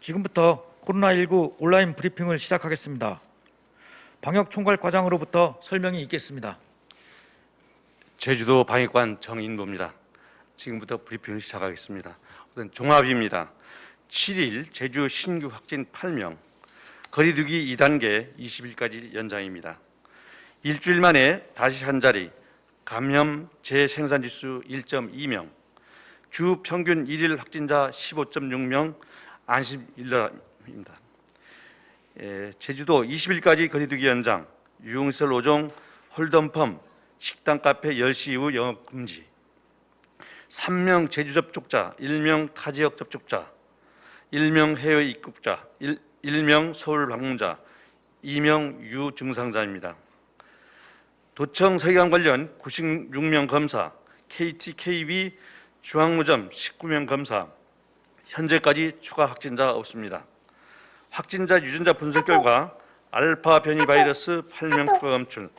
지금부터 코로나19 온라인 브리핑을 시작하겠습니다. 방역총괄과장으로부터 설명이 있겠습니다. 제주도 방역관 정인도입니다. 지금부터 브리핑을 시작하겠습니다. 우선 종합입니다. 7일 제주 신규 확진 8명, 거리두기 2단계 20일까지 연장입니다. 일주일 만에 다시 한 자리, 감염 재생산지수 1.2명, 주 평균 1일 확진자 15.6명, 안심 일러입니다. 제주도 20일까지 거리두기 연장, 유흥시설 5종, 홀덤펌, 식당, 카페 10시 이후 영업 금지, 3명 제주 접촉자, 1명 타지역 접촉자, 1명 해외 입국자, 1명 서울 방문자, 2명 유증상자입니다. 도청 서기관 관련 96명 검사, KT, KB 중앙노점 19명 검사, 현재까지 추가 확진자 없습니다. 확진자 유전자 분석 결과 알파 변이 바이러스 8명 추가 검출,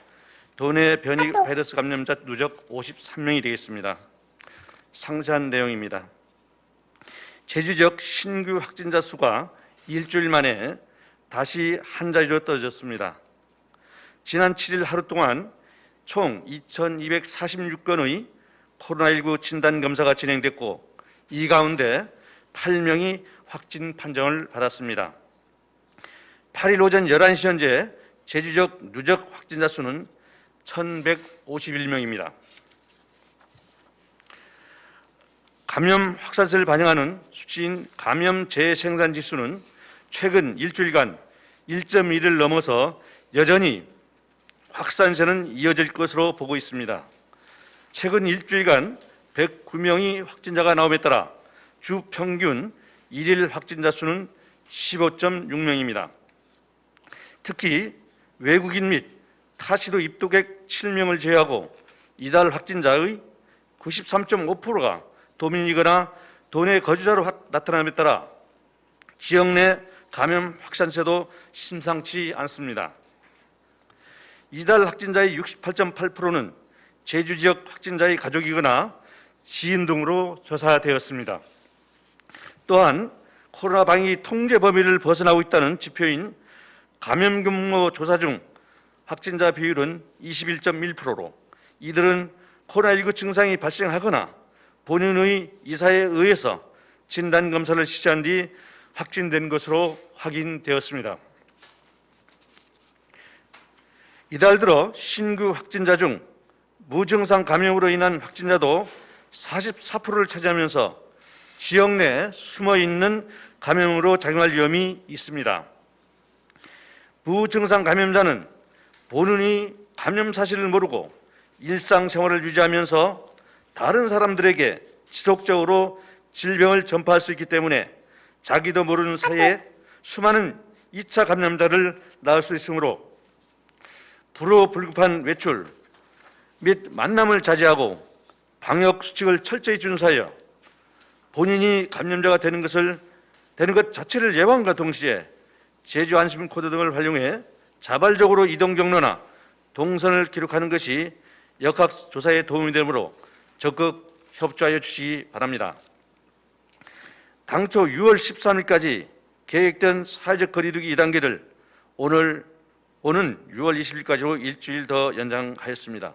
도내 변이 바이러스 감염자 누적 53명이 되겠습니다. 상세한 내용입니다. 제주 지역 신규 확진자 수가 일주일 만에 다시 한 자리로 떨어졌습니다. 지난 7일 하루 동안 총 2,246건의 코로나19 진단 검사가 진행됐고, 이 가운데 8명이 확진 판정을 받았습니다. 8일 오전 11시 현재 제주 지역 누적 확진자 수는 1,151명입니다. 감염 확산세를 반영하는 수치인 감염 재생산 지수는 최근 일주일간 1.1을 넘어서 여전히 확산세는 이어질 것으로 보고 있습니다. 최근 일주일간 109명의 확진자가 나옴에 따라 주 평균 1일 확진자 수는 15.6명입니다. 특히 외국인 및 타시도 입국객 7명을 제외하고 이달 확진자의 93.5%가 도민이거나 도내 거주자로 나타남에 따라 지역 내 감염 확산세도 심상치 않습니다. 이달 확진자의 68.8%는 제주 지역 확진자의 가족이거나 지인 등으로 조사되었습니다. 또한 코로나 방역이 통제 범위를 벗어나고 있다는 지표인 감염 규모 조사 중 확진자 비율은 21.1%로 이들은 코로나19 증상이 발생하거나 본인의 의사에 의해서 진단 검사를 실시한 뒤 확진된 것으로 확인되었습니다. 이달 들어 신규 확진자 중 무증상 감염으로 인한 확진자도 44%를 차지하면서 지역 내 숨어있는 감염으로 작용할 위험이 있습니다. 무증상 감염자는 본인이 감염 사실을 모르고 일상생활을 유지하면서 다른 사람들에게 지속적으로 질병을 전파할 수 있기 때문에 자기도 모르는 사이에 수많은 2차 감염자를 낳을 수 있으므로 불호불급한 외출 및 만남을 자제하고 방역 수칙을 철저히 준수하여 본인이 감염자가 되는 것 자체를 예방과 동시에 제주 안심 코드 등을 활용해 자발적으로 이동 경로나 동선을 기록하는 것이 역학 조사에 도움이 되므로 적극 협조하여 주시기 바랍니다. 당초 6월 13일까지 계획된 사회적 거리두기 2단계를 오는 6월 20일까지로 일주일 더 연장하였습니다.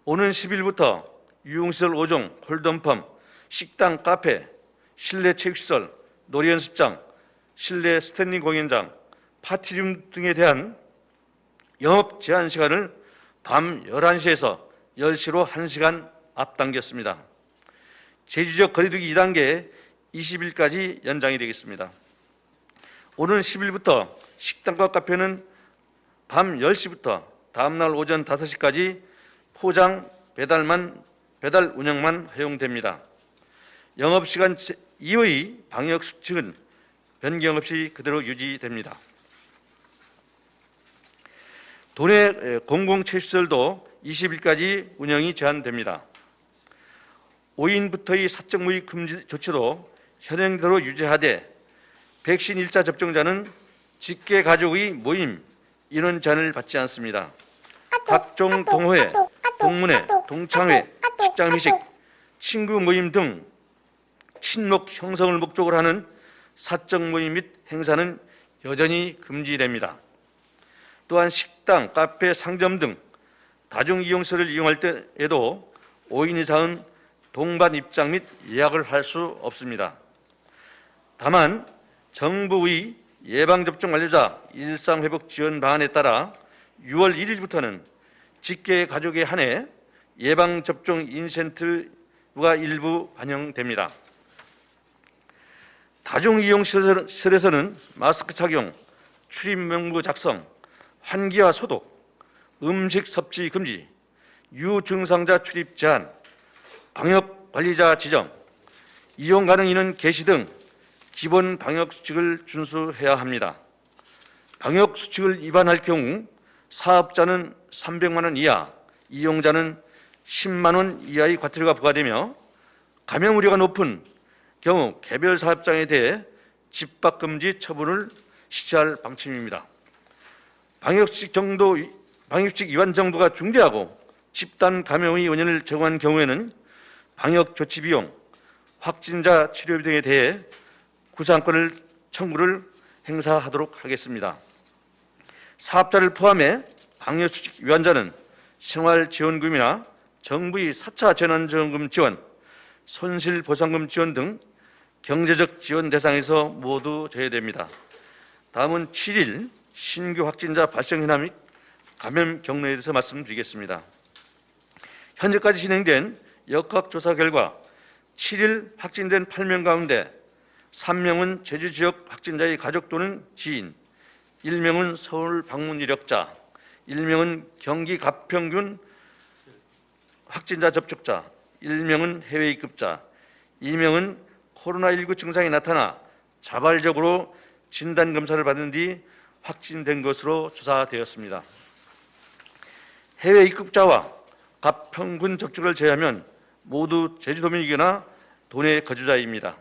오는 10일부터 유흥시설 5종, 홀덤펌, 식당, 카페, 실내 체육시설, 놀이연습장, 실내 스탠딩 공연장, 파티룸 등에 대한 영업 제한 시간을 밤 11시에서 10시로 1시간 앞당겼습니다. 제주 지역 거리두기 2단계 20일까지 연장이 되겠습니다. 오는 10일부터 식당과 카페는 밤 10시부터 다음날 오전 5시까지 포장 배달 운영만 허용됩니다. 영업시간 이후의 방역 수칙은 변경 없이 그대로 유지됩니다. 도내 공공체육시설도 20일까지 운영이 제한됩니다. 5인부터의 사적 모임 금지 조치도 현행대로 유지하되 백신 1차 접종자는 직계 가족의 모임 인원 제한을 받지 않습니다. 각종 동호회, 동문회, 동창회, 직장 회식, 친구 모임 등 친목 형성을 목적으로 하는 사적 모임 및 행사는 여전히 금지됩니다. 또한 식당, 카페, 상점 등 다중이용시설을 이용할 때에도 5인 이상은 동반 입장 및 예약을 할 수 없습니다. 다만 정부의 예방접종 완료자 일상회복 지원 방안에 따라 6월 1일부터는 직계 가족에 한해 예방접종 인센티브가 일부 반영됩니다. 다중이용시설에서는 마스크 착용, 출입명부 작성, 환기와 소독, 음식 섭취 금지, 유증상자 출입 제한, 방역관리자 지정, 이용 가능 인원 개시 등 기본 방역수칙을 준수해야 합니다. 방역수칙을 위반할 경우 사업자는 300만 원 이하, 이용자는 10만 원 이하의 과태료가 부과되며 감염 우려가 높은 경우 개별 사업장에 대해 집합금지 처분을 시취할 방침입니다. 방역수칙 위반 정도가 중대하고 집단 감염의 원인을 제공한 경우에는 방역 조치 비용, 확진자 치료비 등에 대해 구상권을 청구를 행사하도록 하겠습니다. 사업자를 포함해 방역수칙 위반자는 생활지원금이나 정부의 4차 재난지원금 지원, 손실보상금 지원 등 경제적 지원 대상에서 모두 제외됩니다. 다음은 7일 신규 확진자 발생 현황 및 감염 경로에 대해서 말씀드리겠습니다. 현재까지 진행된 역학조사 결과 7일 확진된 8명 가운데 3명은 제주 지역 확진자의 가족 또는 지인, 1명은 서울 방문 이력자, 1명은 경기 가평균 확진자 접촉자, 1명은 해외 입국자, 2명은 코로나19 증상이 나타나 자발적으로 진단검사를 받은 뒤 확진된 것으로 조사되었습니다. 해외 입국자와 가평군 접촉을 제외하면 모두 제주도민이거나 도내 거주자입니다.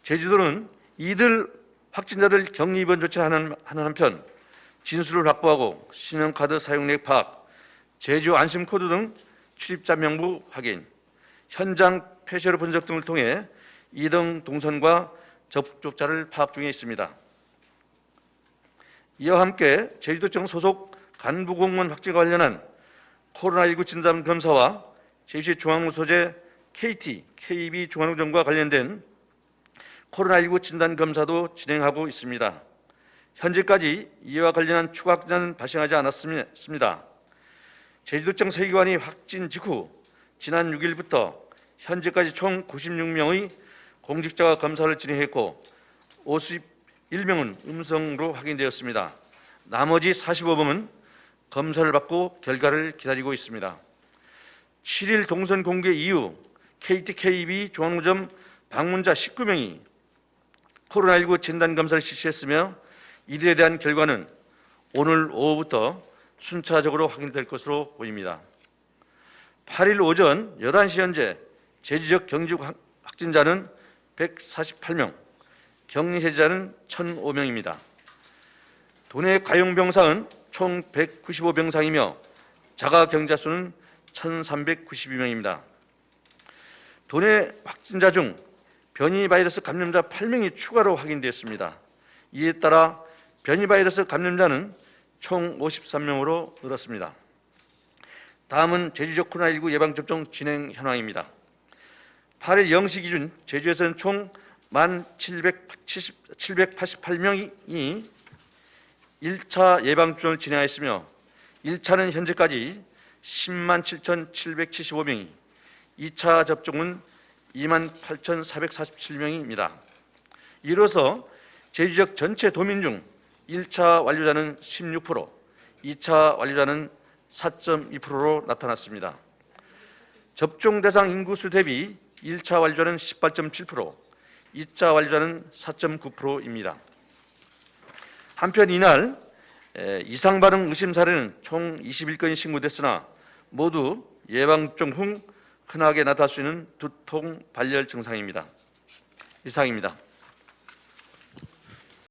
제주도는 이들 확진자들 격리 입원 조치하는 한편 진술을 확보하고 신용카드 사용액 파악, 제주 안심코드 등 출입자 명부 확인, 현장 PCR 분석 등을 통해 이동 동선과 접촉자를 파악 중에 있습니다. 이와 함께 제주도청 소속 간부 공무원 확진과 관련한 코로나19 진단 검사와 제주시 중앙부 소재 KT, KB 중앙정과 관련된 코로나19 진단 검사도 진행하고 있습니다. 현재까지 이와 관련한 추가 확진자는 발생하지 않았습니다. 제주도청 세계관이 확진 직후 지난 6일부터 현재까지 총 96명의 공직자가 검사를 진행했고 51명은 음성으로 확인되었습니다. 나머지 45명은 검사를 받고 결과를 기다리고 있습니다. 7일 동선 공개 이후 KT, KB 중앙노점 방문자 19명이 코로나19 진단검사를 실시했으며 이들에 대한 결과는 오늘 오후부터 순차적으로 확인될 것으로 보입니다. 8일 오전 11시 현재 제주 지역 경직 확진자는 148명, 격리해제자는 1,005명입니다. 도내 가용병상은 총 195병상이며 자가격리자 수는 1,392명입니다. 도내 확진자 중 변이 바이러스 감염자 8명이 추가로 확인되었습니다. 이에 따라 변이 바이러스 감염자는 총 53명으로 늘었습니다. 다음은 제주 지역 코로나19 예방접종 진행 현황입니다. 8일 0시 기준 제주에서는 총 1788명이 1차 예방접종을 진행하였으며 1차는 현재까지 10만 7,775명이, 2차 접종은 2만 8,447명입니다. 이로써 제주 지역 전체 도민 중 1차 완료자는 16%, 2차 완료자는 4.2%로 나타났습니다. 접종 대상 인구수 대비 1차 완료자는 18.7%, 2차 완료자는 4.9%입니다. 한편 이날 이상 반응 의심 사례는 총 21건이 신고됐으나 모두 예방접종 후 흔하게 나타날 수 있는 두통, 발열 증상입니다. 이상입니다.